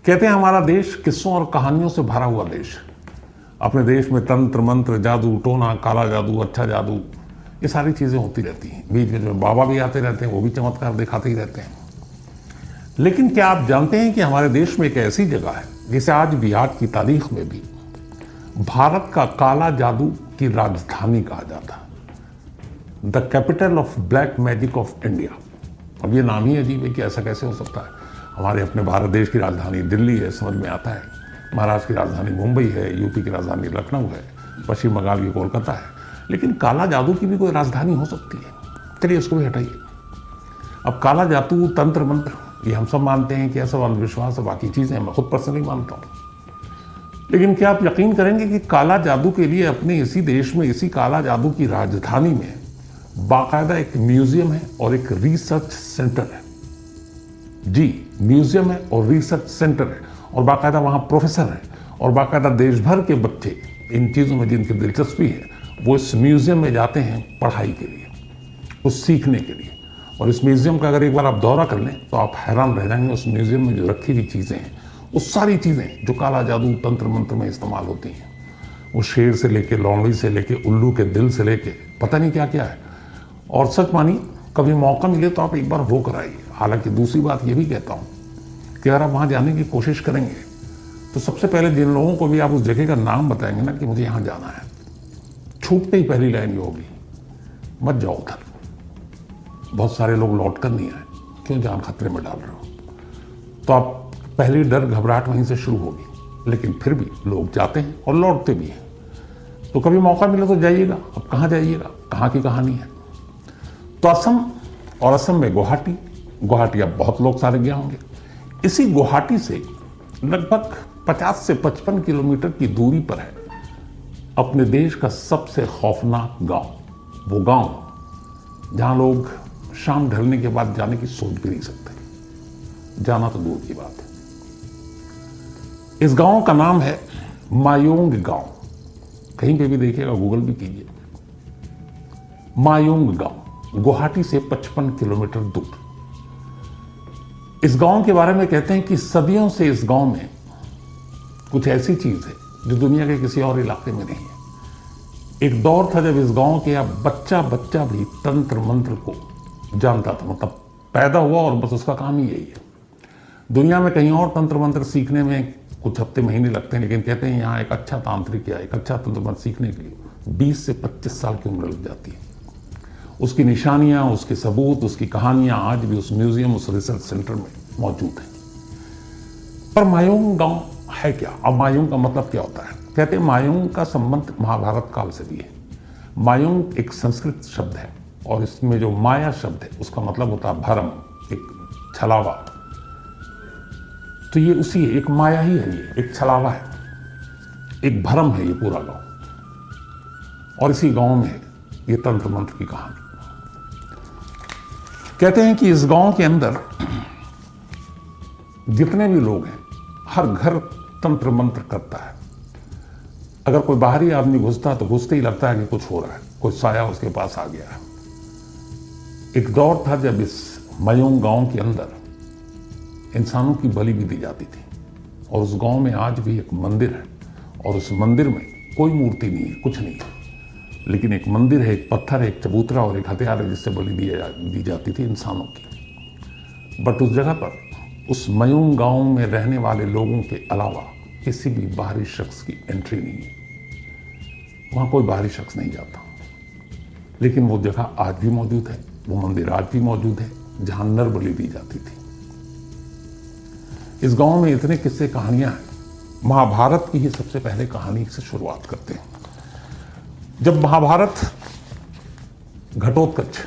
कहते हैं हमारा देश किस्सों और कहानियों से भरा हुआ देश। अपने देश में तंत्र मंत्र, जादू टोना, काला जादू, अच्छा जादू, ये सारी चीज़ें होती रहती हैं। बीच बीच में बाबा भी आते रहते हैं, वो भी चमत्कार दिखाते ही रहते हैं। लेकिन क्या आप जानते हैं कि हमारे देश में एक ऐसी जगह है जिसे आज भी, आज की तारीख में भी भारत का काला जादू की राजधानी कहा जाता है, the capital of black magic of India. अब ये नाम ही अजीब है कि ऐसा कैसे हो सकता है। हमारे अपने भारत देश की राजधानी दिल्ली है, समझ में आता है। महाराष्ट्र की राजधानी मुंबई है, यूपी की राजधानी लखनऊ है, पश्चिम बंगाल की कोलकाता है। लेकिन काला जादू की भी कोई राजधानी हो सकती है? चलिए उसको भी हटाइए। अब काला जादू, तंत्र मंत्र, ये हम सब मानते हैं कि ऐसा अंधविश्वास है, बाकी चीज़ें मैं खुद पर्सनली मानता हूँ। लेकिन क्या आप यकीन करेंगे कि काला जादू के लिए अपने इसी देश में, इसी काला जादू की राजधानी में बाकायदा एक म्यूजियम है और एक रिसर्च सेंटर है। जी, म्यूजियम है और रिसर्च सेंटर है, और बाकायदा वहाँ प्रोफेसर है, और बाकायदा देश भर के बच्चे इन चीज़ों में जिनकी दिलचस्पी है वो इस म्यूजियम में जाते हैं पढ़ाई के लिए, कुछ सीखने के लिए। और इस म्यूजियम का अगर एक बार आप दौरा कर लें तो आप हैरान रह जाएंगे। उस म्यूजियम में जो रखी हुई चीज़ें हैं, वो सारी चीज़ें जो काला जादू, तंत्र मंत्र में इस्तेमाल होती हैं, वो शेर से लेके, लौंडी से लेके, उल्लू के दिल से लेके पता नहीं क्या क्या है। और सच मानिए, कभी मौका मिले तो आप एक बार हो कर आइए। हालांकि दूसरी बात ये भी कहता हूँ कि अगर आप वहाँ जाने की कोशिश करेंगे तो सबसे पहले जिन लोगों को भी आप उस जगह का नाम बताएंगे ना कि मुझे यहाँ जाना है, छूटते ही पहली लाइन ये होगी, मत जाओ उधर, बहुत सारे लोग लौट कर नहीं आए, क्यों जान खतरे में डाल रहे हो। तो आप पहली डर घबराहट वहीं से शुरू होगी। लेकिन फिर भी लोग जाते हैं और लौटते भी हैं। तो कभी मौका मिले तो जाइएगा। अब कहाँ जाइएगा, कहाँ की कहानी है। तो असम, और असम में गुवाहाटी अब बहुत लोग सारे गए होंगे। इसी गुवाहाटी से लगभग 50 से 55 किलोमीटर की दूरी पर है अपने देश का सबसे खौफनाक गांव। वो गांव जहां लोग शाम ढलने के बाद जाने की सोच भी नहीं सकते, जाना तो दूर की बात है। इस गांव का नाम है मायोंग गांव। कहीं पे भी देखिएगा, गूगल भी कीजिए, मायोंग गांव, गुवाहाटी से 55 किलोमीटर दूर। इस गांव के बारे में कहते हैं कि सदियों से इस गांव में कुछ ऐसी चीज है जो दुनिया के किसी और इलाके में नहीं है। एक दौर था जब इस गांव के बच्चा बच्चा भी तंत्र मंत्र को जानता था, मतलब पैदा हुआ और बस उसका काम ही यही है। दुनिया में कहीं और तंत्र मंत्र सीखने में कुछ हफ्ते महीने लगते हैं, लेकिन कहते हैं यहाँ एक अच्छा तांत्रिक या एक अच्छा तंत्र मंत्र सीखने के लिए 20 से 25 साल की उम्र लग जाती है। उसकी निशानियां, उसके सबूत, उसकी कहानियां आज भी उस म्यूजियम, उस रिसर्च सेंटर में मौजूद हैं। पर मायोंग गांव है क्या? अब मायोंग का मतलब क्या होता है? कहते हैं मायोंग का संबंध महाभारत काल से भी है। मायोंग एक संस्कृत शब्द है और इसमें जो माया शब्द है उसका मतलब होता है भरम, एक छलावा। तो ये उसी एक माया ही है, ये एक छलावा है, एक भरम है ये पूरा गांव। और इसी गांव में है ये तंत्र मंत्र की कहानी। कहते हैं कि इस गांव के अंदर जितने भी लोग हैं, हर घर तंत्र मंत्र करता है। अगर कोई बाहरी आदमी घुसता है तो घुसते ही लगता है कि कुछ हो रहा है, कोई साया उसके पास आ गया है। एक दौर था जब इस मायोंग गांव के अंदर इंसानों की बलि भी दी जाती थी। और उस गांव में आज भी एक मंदिर है, और उस मंदिर में कोई मूर्ति नहीं है, कुछ नहीं है, लेकिन एक मंदिर है, एक पत्थर है, एक चबूतरा और एक हथियार है जिससे बलि दी जाती थी इंसानों की। बट उस जगह पर, उस मायोंग गांव में रहने वाले लोगों के अलावा किसी भी बाहरी शख्स की एंट्री नहीं है। वहां कोई बाहरी शख्स नहीं जाता। लेकिन वो जगह आज भी मौजूद है, वो मंदिर आज भी मौजूद है जहां नर बलि दी जाती थी। इस गांव में इतने किस्से, कहानियां हैं। महाभारत की ही सबसे पहले कहानी से शुरुआत करते हैं। जब महाभारत, घटोत्कच,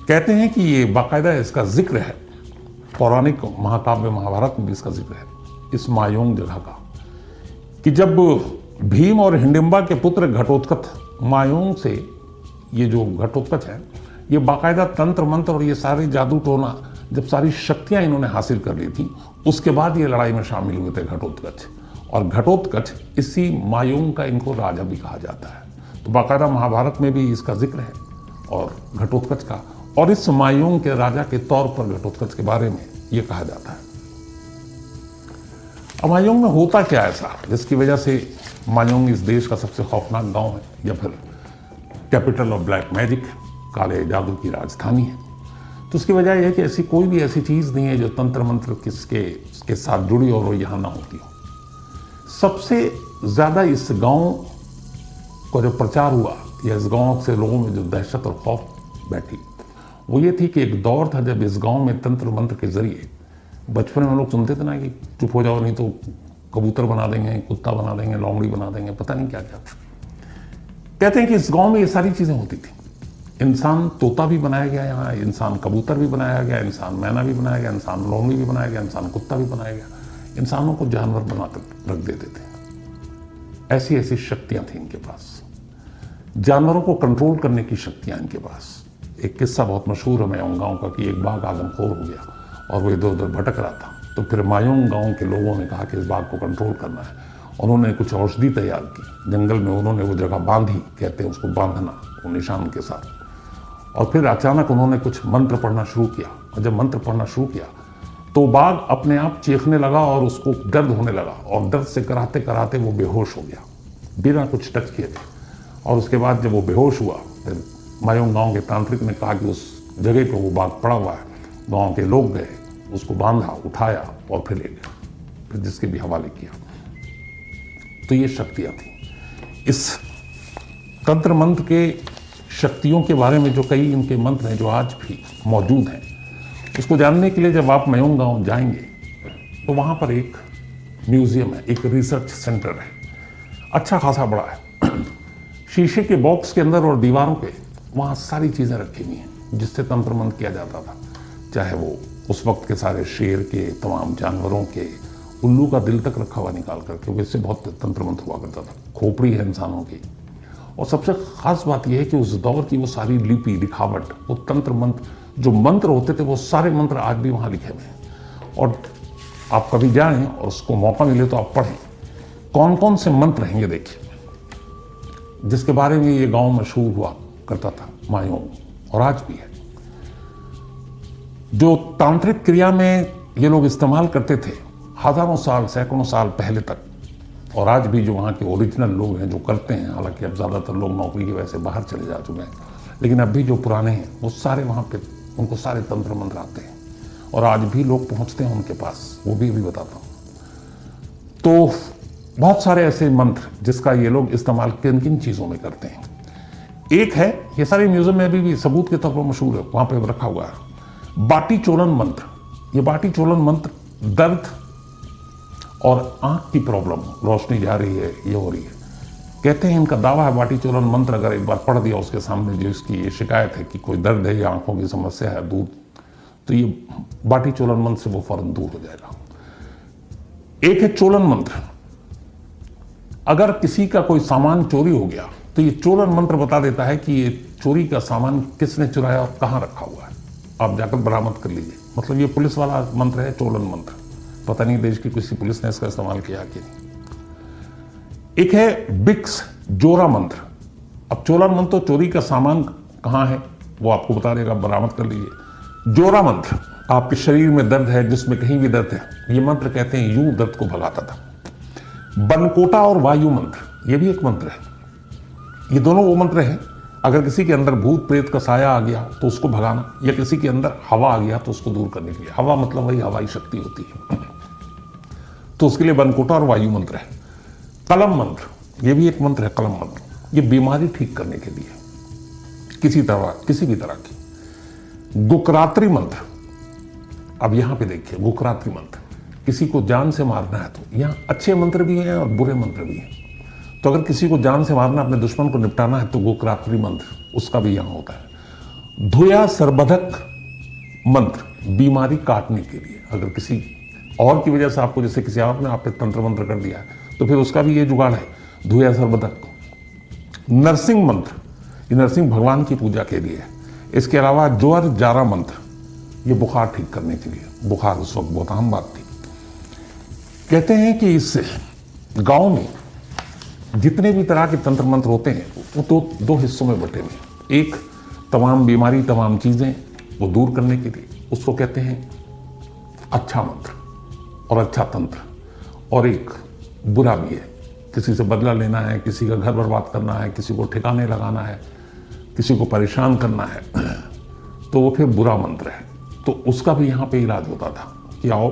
कहते हैं कि ये बाकायदा इसका जिक्र है, पौराणिक महाकाव्य महाभारत में भी इसका जिक्र है, इस मायोंग जगह का, कि जब भीम और हिडिंबा के पुत्र घटोत्कच मायोंग से, ये जो घटोत्कच है, ये बाकायदा तंत्र मंत्र और ये सारे जादू टोना, जब सारी शक्तियां इन्होंने हासिल कर ली थी, उसके बाद ये लड़ाई में शामिल हुए थे घटोत्कच। और घटोत्कच इसी मायोंग का इनको राजा भी कहा जाता है। तो बाकायदा महाभारत में भी इसका जिक्र है और घटोत्कच का। और इस मायोंग के राजा के तौर पर घटोत्कच के बारे में ये कहा जाता है। अब मायोंग में होता क्या ऐसा जिसकी वजह से मायोंग इस देश का सबसे खौफनाक गांव है, या फिर कैपिटल ऑफ ब्लैक मैजिक, काले जादू की राजधानी है? तो उसकी वजह यह है कि ऐसी कोई भी ऐसी चीज़ नहीं है जो तंत्र मंत्र के साथ जुड़ी और वो यहाँ ना होती हो। सबसे ज़्यादा इस गांव का जो प्रचार हुआ, या इस गांव से लोगों में जो दहशत और खौफ बैठी, वो ये थी कि एक दौर था जब इस गांव में तंत्र मंत्र के जरिए, बचपन में लोग सुनते थे ना कि चुप हो जाओ नहीं तो कबूतर बना देंगे, कुत्ता बना देंगे, लोमड़ी बना देंगे, पता नहीं क्या क्या। कहते हैं कि इस गांव में ये सारी चीज़ें होती थी। इंसान तोता भी बनाया गया यहाँ, इंसान कबूतर भी बनाया गया, इंसान मैना भी बनाया गया, इंसान लोमड़ी भी बनाया गया, इंसान कुत्ता भी बनाया गया। इंसानों को जानवर बनाकर रख देते थे। ऐसी ऐसी शक्तियाँ थी इनके पास, जानवरों को कंट्रोल करने की शक्तियाँ इनके पास। एक किस्सा बहुत मशहूर है मायोंग गांव का कि एक बाघ आदमखोर हो गया और वो इधर उधर भटक रहा था। तो फिर मायोंग गांव के लोगों ने कहा कि इस बाघ को कंट्रोल करना है। उन्होंने कुछ औषधि तैयार की, जंगल में उन्होंने वो जगह बांधी, कहते हैं उसको बांधना, वो निशान के साथ। और फिर अचानक उन्होंने कुछ मंत्र पढ़ना शुरू किया, और जब मंत्र पढ़ना शुरू किया तो बाघ अपने आप चीखने लगा और उसको दर्द होने लगा, और दर्द से कराते कराते वो बेहोश हो गया बिना कुछ टच किए थे। और उसके बाद जब वो बेहोश हुआ, फिर मायोंग गांव के तांत्रिक ने कहा कि उस जगह पर वो बाघ पड़ा हुआ है। गांव के लोग गए, उसको बांधा, उठाया और फिर ले गए, फिर जिसके भी हवाले किया। तो ये शक्तियाँ थी। इस तंत्र मंत्र के शक्तियों के बारे में जो कई इनके मंत्र हैं जो आज भी मौजूद हैं, उसको जानने के लिए जब आप मायोंग गांव जाएंगे तो वहाँ पर एक म्यूजियम है, एक रिसर्च सेंटर है, अच्छा खासा बड़ा है। शीशे के बॉक्स के अंदर और दीवारों पे वहाँ सारी चीज़ें रखी हुई हैं जिससे तंत्र मंत्र किया जाता था। चाहे वो उस वक्त के सारे शेर के, तमाम जानवरों के, उल्लू का दिल तक रखा हुआ निकाल कर, क्योंकि इससे बहुत तंत्र मंत्र हुआ करता था। खोपड़ी है इंसानों की। और सबसे खास बात यह है कि उस दौर की वो सारी लिपि, लिखावट, वो तंत्र मंत्र, जो मंत्र होते थे, वो सारे मंत्र आज भी वहाँ लिखे हुए हैं। और आप कभी जाएं और उसको मौका मिले तो आप पढ़ें कौन कौन से मंत्र हैं ये देखिए, जिसके बारे में ये गांव मशहूर हुआ करता था मायोंग, और आज भी है। जो तांत्रिक क्रिया में ये लोग इस्तेमाल करते थे हजारों साल, सैकड़ों साल पहले तक, और आज भी जो वहाँ के ओरिजिनल लोग हैं जो करते हैं, हालांकि अब ज़्यादातर लोग नौकरी की वजह से बाहर चले जा चुके हैं, लेकिन अब भी जो पुराने हैं वो सारे वहाँ पे, उनको सारे तंत्र मंत्र आते हैं और आज भी लोग पहुँचते हैं उनके पास, वो भी बताता हूँ। तो बहुत सारे ऐसे मंत्र जिसका ये लोग इस्तेमाल किन किन चीज़ों में करते हैं। एक है, ये सारे म्यूजियम में अभी भी सबूत के तौर पर मशहूर है, वहाँ पर रखा हुआ है, बाटी चोलन मंत्र। ये बाटी चोलन मंत्र दर्द और आंख की प्रॉब्लम, रोशनी जा रही है, ये हो रही है, कहते हैं, इनका दावा है बाटी चोलन मंत्र अगर एक बार पढ़ दिया उसके सामने, जो इसकी ये शिकायत है कि कोई दर्द है या आंखों की समस्या है दूर, तो ये बाटी चोलन मंत्र से वो फौरन दूर हो जाएगा। एक है चोलन मंत्र। अगर किसी का कोई सामान चोरी हो गया तो ये चोलन मंत्र बता देता है कि ये चोरी का सामान किसने चुराया और कहाँ रखा हुआ है, आप जाकर बरामद कर लीजिए। मतलब ये पुलिस वाला मंत्र है, चोलन मंत्र। पता नहीं देश की किसी पुलिस ने इसका इस्तेमाल किया कि नहीं। एक है बिक्स जोरा मंत्र। अब चोलन मंत्र तो चोरी का सामान कहाँ है वो आपको बता देगा, बरामद कर लीजिए। जोरा मंत्र, आपके शरीर में दर्द है, जिसमें कहीं भी दर्द है, ये मंत्र कहते हैं यूं दर्द को भगाता था। बनकोटा और वायु मंत्र, ये भी एक मंत्र है। ये दोनों वो मंत्र हैं, अगर किसी के अंदर भूत प्रेत का साया आ गया तो उसको भगाना, या किसी के अंदर हवा आ गया तो उसको दूर करने के लिए। हवा मतलब वही हवाई शक्ति होती है, तो उसके लिए बनकोटा और वायु मंत्र है। कलम मंत्र, ये भी एक मंत्र है, कलम मंत्र, ये बीमारी ठीक करने के लिए किसी भी तरह की। गुकरात्री मंत्र, अब यहां पे देखिए, गुकरात्री मंत्र, किसी को जान से मारना है तो यहाँ अच्छे मंत्र भी हैं और बुरे मंत्र भी हैं। तो अगर किसी को जान से मारना, अपने दुश्मन को निपटाना है तो गुकरात्री मंत्र, उसका भी यहाँ होता है। धुया सर्बधक मंत्र, बीमारी काटने के लिए, अगर किसी और की वजह से आपको, जैसे किसी और ने आप पे तंत्र मंत्र कर दिया है तो फिर उसका भी ये जुगाड़ है, धुया सर्बधक। नरसिंह मंत्र, ये नरसिंह भगवान की पूजा के लिए है। इसके अलावा ज्वर जारा मंत्र, ये बुखार ठीक करने के लिए, बुखार उस वक्त बहुत आम बात थी। कहते हैं कि इससे गांव में जितने भी तरह के तंत्र मंत्र होते हैं वो तो दो हिस्सों में बटे हुए। एक तमाम बीमारी, तमाम चीज़ें वो दूर करने के लिए, उसको कहते हैं अच्छा मंत्र और अच्छा तंत्र। और एक बुरा भी है। किसी से बदला लेना है, किसी का घर बर्बाद करना है, किसी को ठिकाने लगाना है, किसी को परेशान करना है, तो वो फिर बुरा मंत्र है। तो उसका भी यहाँ पे इलाज होता था कि आओ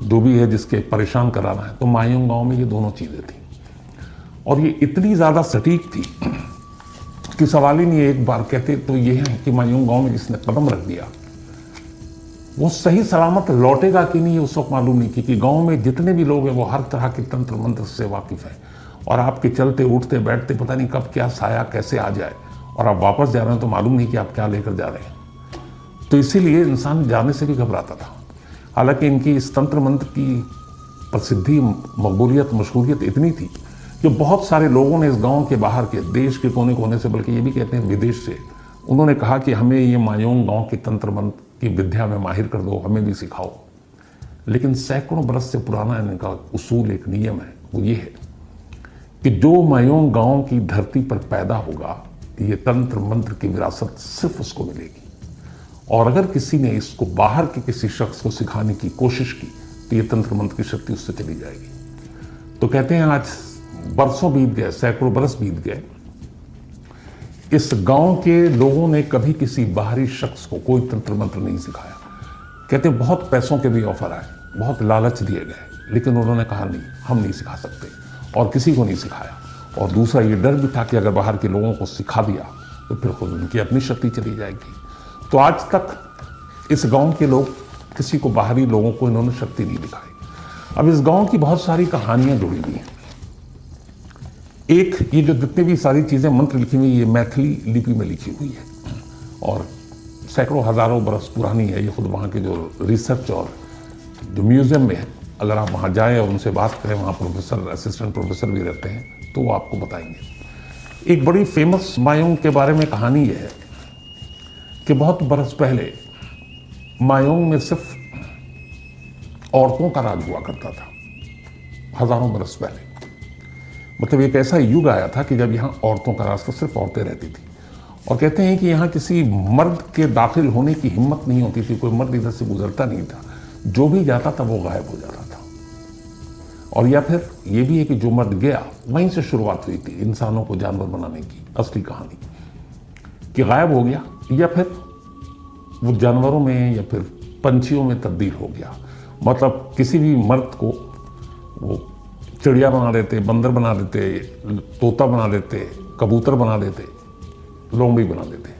जो भी है जिसके परेशान कराना है। तो मायूंग गांव में ये दोनों चीज़ें थी और ये इतनी ज़्यादा सटीक थी कि सवाल ही नहीं। एक बार कहते तो ये है कि मायूंग गांव में जिसने कदम रख दिया वो सही सलामत लौटेगा कि नहीं, उस वक्त मालूम नहीं, क्योंकि गांव में जितने भी लोग हैं वो हर तरह के तंत्र मंत्र से वाकिफ हैं और आपके चलते उठते बैठते पता नहीं कब क्या साया कैसे आ जाए और आप वापस जा रहे हैं तो मालूम नहीं कि आप क्या लेकर जा रहे हैं। तो इसीलिए इंसान जाने से भी घबराता था। हालांकि इनकी इस तंत्र मंत्र की प्रसिद्धि, मकबूलियत, मशहूरियत इतनी थी कि बहुत सारे लोगों ने इस गांव के बाहर के, देश के कोने कोने से, बल्कि ये भी कहते हैं विदेश से, उन्होंने कहा कि हमें ये मायूंग गांव के तंत्र मंत्र की विद्या में माहिर कर दो, हमें भी सिखाओ। लेकिन सैकड़ों बरस से पुराना इनका उसूल, एक नियम है, वो ये है कि जो मायूंग गांव की धरती पर पैदा होगा ये तंत्र मंत्र की विरासत सिर्फ उसको मिलेगी। और अगर किसी ने इसको बाहर के किसी शख्स को सिखाने की कोशिश की तो ये तंत्र मंत्र की शक्ति उससे चली जाएगी। तो कहते हैं आज बरसों बीत गए, सैकड़ों बरस बीत गए, इस गांव के लोगों ने कभी किसी बाहरी शख्स को कोई तंत्र मंत्र नहीं सिखाया। कहते हैं बहुत पैसों के भी ऑफर आए, बहुत लालच दिए गए, लेकिन उन्होंने कहा नहीं, हम नहीं सिखा सकते और किसी को नहीं सिखाया। और दूसरा ये डर भी था कि अगर बाहर के लोगों को सिखा दिया तो फिर खुद उनकी अपनी शक्ति चली जाएगी। तो आज तक इस गांव के लोग किसी को, बाहरी लोगों को इन्होंने शक्ति नहीं दिखाई। अब इस गांव की बहुत सारी कहानियां जुड़ी हुई हैं। एक, ये जो जितनी भी सारी चीजें मंत्र लिखी हुई, ये मैथिली लिपि में लिखी हुई है और सैकड़ों हजारों बरस पुरानी है। ये खुद वहाँ के जो रिसर्च और जो म्यूजियम में है, अगर आप वहाँ जाएं और उनसे बात करें, वहाँ प्रोफेसर, असिस्टेंट प्रोफेसर भी रहते हैं, तो वो आपको बताएंगे। एक बड़ी फेमस मायूंग के बारे में कहानी ये है कि बहुत बरस पहले मायूंग में सिर्फ औरतों का राज हुआ करता था। हजारों बरस पहले, मतलब एक ऐसा युग आया था कि जब यहाँ औरतों का राज था, सिर्फ औरतें रहती थी। और कहते हैं कि यहाँ किसी मर्द के दाखिल होने की हिम्मत नहीं होती थी, कोई मर्द इधर से गुजरता नहीं था, जो भी जाता था वो गायब हो जाता था। और या फिर ये भी है कि जो मर्द गया, वहीं से शुरुआत हुई थी इंसानों को जानवर बनाने की असली कहानी, कि गायब हो गया या फिर वो जानवरों में या फिर पंछियों में तब्दील हो गया। मतलब किसी भी मर्द को वो चिड़िया बना देते, बंदर बना देते, तोता बना देते, कबूतर बना देते, लोमड़ी बना देते।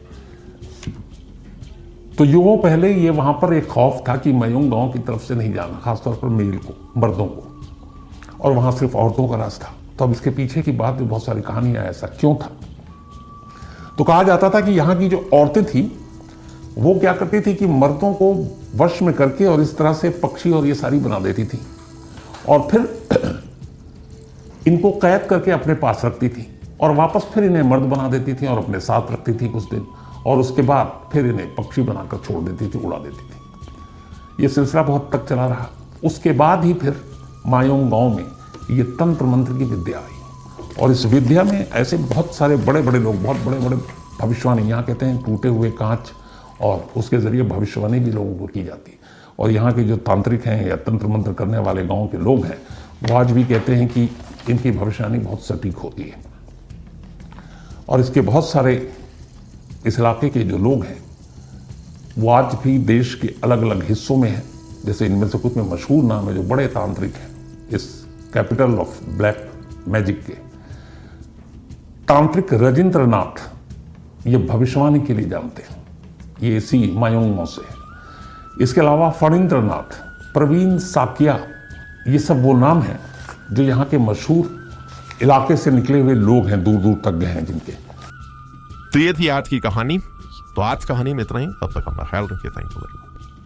तो युगों पहले ये वहां पर एक खौफ था कि मायूंग गांव की तरफ से नहीं जाना, खासतौर पर मेल को, मर्दों को, और वहां सिर्फ औरतों का राज था। तो अब इसके पीछे की बात में बहुत सारी कहानियां, ऐसा क्यों था। तो कहा जाता था कि यहाँ की जो औरतें थी वो क्या करती थी कि मर्दों को वश में करके और इस तरह से पक्षी और ये सारी बना देती थी और फिर इनको कैद करके अपने पास रखती थी और वापस फिर इन्हें मर्द बना देती थी और अपने साथ रखती थी कुछ दिन, और उसके बाद फिर इन्हें पक्षी बनाकर छोड़ देती थी, उड़ा देती थी। ये सिलसिला बहुत तक चला रहा। उसके बाद ही फिर मायूंग गांव में ये तंत्र मंत्र की विद्या आई और इस विद्या में ऐसे बहुत सारे बड़े बड़े लोग, बहुत बड़े बड़े भविष्यवाणी, यहाँ कहते हैं टूटे हुए कांच, और उसके जरिए भविष्यवाणी भी लोगों को की जाती है। और यहाँ के जो तांत्रिक हैं या तंत्र मंत्र करने वाले गांव के लोग हैं, वो आज भी कहते हैं कि इनकी भविष्यवाणी बहुत सटीक होती है। और इसके बहुत सारे इस इलाके के जो लोग हैं वो आज भी देश के अलग अलग हिस्सों में हैं। जैसे इनमें से कुछ में मशहूर नाम है जो बड़े तांत्रिक हैं, इस कैपिटल ऑफ ब्लैक मैजिक के तांत्रिक राजेंद्र नाथ, ये भविष्यवाणी के लिए जानते हैं, ये इसी मायूंग से है। इसके अलावा फणींद्र नाथ, प्रवीण साकिया, ये सब वो नाम हैं जो यहाँ के मशहूर इलाके से निकले हुए लोग हैं, दूर दूर तक गए हैं जिनके। तो ये थी आज की कहानी। तो आज कहानी में इतना ही, तब तक अपना ख्याल रखिए। Thank you.